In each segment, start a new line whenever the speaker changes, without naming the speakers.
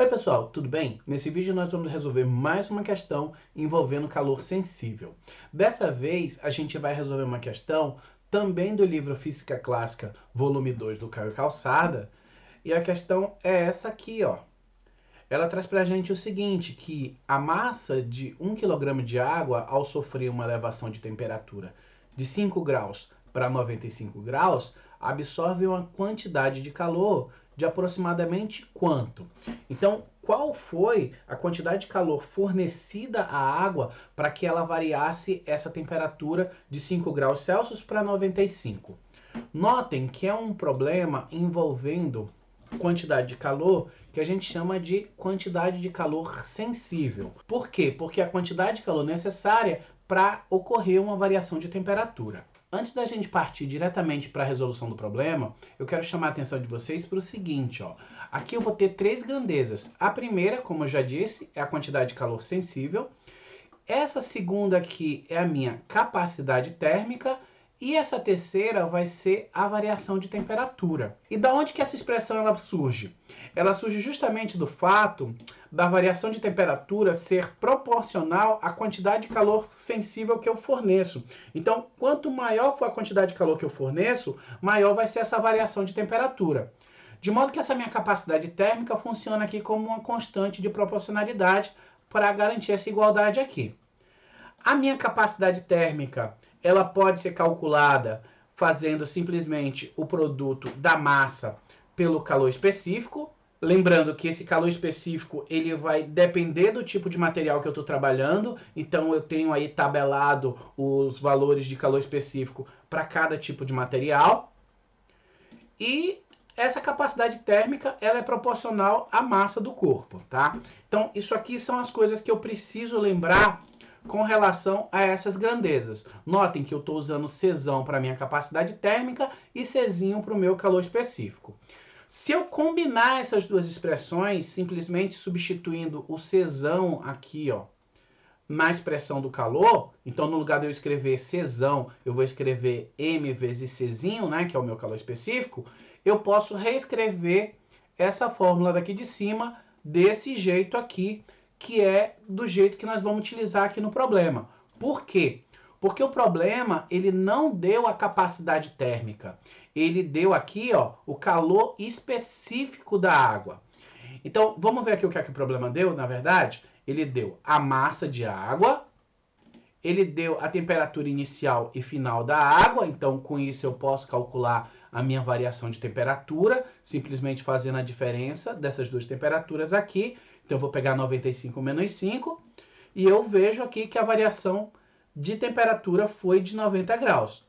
Oi pessoal, tudo bem? Nesse vídeo nós vamos resolver mais uma questão envolvendo calor sensível. Dessa vez a gente vai resolver uma questão também do livro Física Clássica, volume 2 do Caio Calçada, e a questão é essa aqui, ó. Ela traz pra gente o seguinte, que a massa de 1 kg de água, ao sofrer uma elevação de temperatura de 5 graus para 95 graus, absorve uma quantidade de calor de aproximadamente quanto? Então, qual foi a quantidade de calor fornecida à água para que ela variasse essa temperatura de 5 graus Celsius para 95? Notem que é um problema envolvendo quantidade de calor que a gente chama de quantidade de calor sensível. Por quê? Porque a quantidade de calor necessária para ocorrer uma variação de temperatura. Antes da gente partir diretamente para a resolução do problema, eu quero chamar a atenção de vocês para o seguinte, ó. Aqui eu vou ter três grandezas. A primeira, como eu já disse, é a quantidade de calor sensível. Essa segunda aqui é a minha capacidade térmica. E essa terceira vai ser a variação de temperatura. E da onde que essa expressão ela surge? Ela surge justamente do fato da variação de temperatura ser proporcional à quantidade de calor sensível que eu forneço. Então, quanto maior for a quantidade de calor que eu forneço, maior vai ser essa variação de temperatura. De modo que essa minha capacidade térmica funciona aqui como uma constante de proporcionalidade para garantir essa igualdade aqui. A minha capacidade térmica ela pode ser calculada fazendo simplesmente o produto da massa pelo calor específico. Lembrando que esse calor específico ele vai depender do tipo de material que eu estou trabalhando. Então eu tenho aí tabelado os valores de calor específico para cada tipo de material. E essa capacidade térmica ela é proporcional à massa do corpo, tá? Então isso aqui são as coisas que eu preciso lembrar com relação a essas grandezas. Notem que eu estou usando Czão para a minha capacidade térmica e Czinho para o meu calor específico. Se eu combinar essas duas expressões, simplesmente substituindo o Czão aqui, ó, na expressão do calor, então no lugar de eu escrever Czão, eu vou escrever M vezes Czinho, né, que é o meu calor específico, eu posso reescrever essa fórmula daqui de cima desse jeito aqui, que é do jeito que nós vamos utilizar aqui no problema. Por quê? Porque o problema, ele não deu a capacidade térmica. Ele deu aqui, ó, o calor específico da água. Então, vamos ver aqui o que é que o problema deu, na verdade. Ele deu a massa de água, ele deu a temperatura inicial e final da água, então com isso eu posso calcular a minha variação de temperatura, simplesmente fazendo a diferença dessas duas temperaturas aqui. Então eu vou pegar 95 menos 5 e eu vejo aqui que a variação de temperatura foi de 90 graus.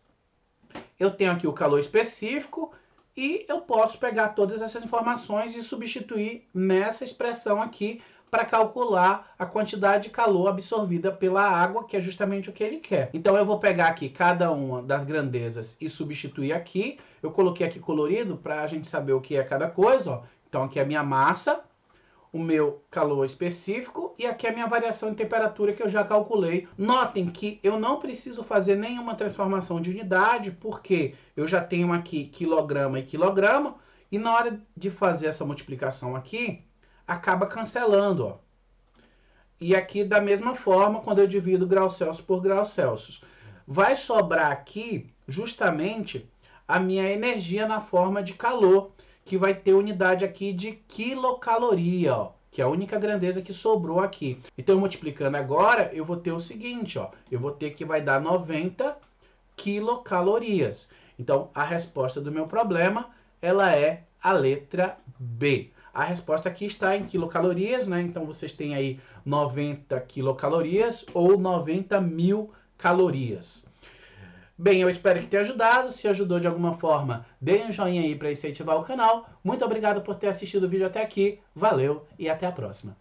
Eu tenho aqui o calor específico e eu posso pegar todas essas informações e substituir nessa expressão aqui para calcular a quantidade de calor absorvida pela água, que é justamente o que ele quer. Então eu vou pegar aqui cada uma das grandezas e substituir aqui. Eu coloquei aqui colorido para a gente saber o que é cada coisa, ó. Então aqui é a minha massa, o meu calor específico e aqui a minha variação de temperatura que eu já calculei. Notem que eu não preciso fazer nenhuma transformação de unidade, porque eu já tenho aqui quilograma e quilograma, e na hora de fazer essa multiplicação aqui, acaba cancelando, ó. E aqui da mesma forma, quando eu divido graus Celsius por graus Celsius, vai sobrar aqui justamente a minha energia na forma de calor, que vai ter unidade aqui de quilocaloria, ó, que é a única grandeza que sobrou aqui. Então, multiplicando agora, eu vou ter o seguinte, ó, eu vou ter que vai dar 90 quilocalorias. Então, a resposta do meu problema, ela é a letra B. A resposta aqui está em quilocalorias, né? Então, vocês têm aí 90 quilocalorias ou 90 mil calorias. Bem, eu espero que tenha ajudado. Se ajudou de alguma forma, dê um joinha aí para incentivar o canal. Muito obrigado por ter assistido o vídeo até aqui. Valeu e até a próxima.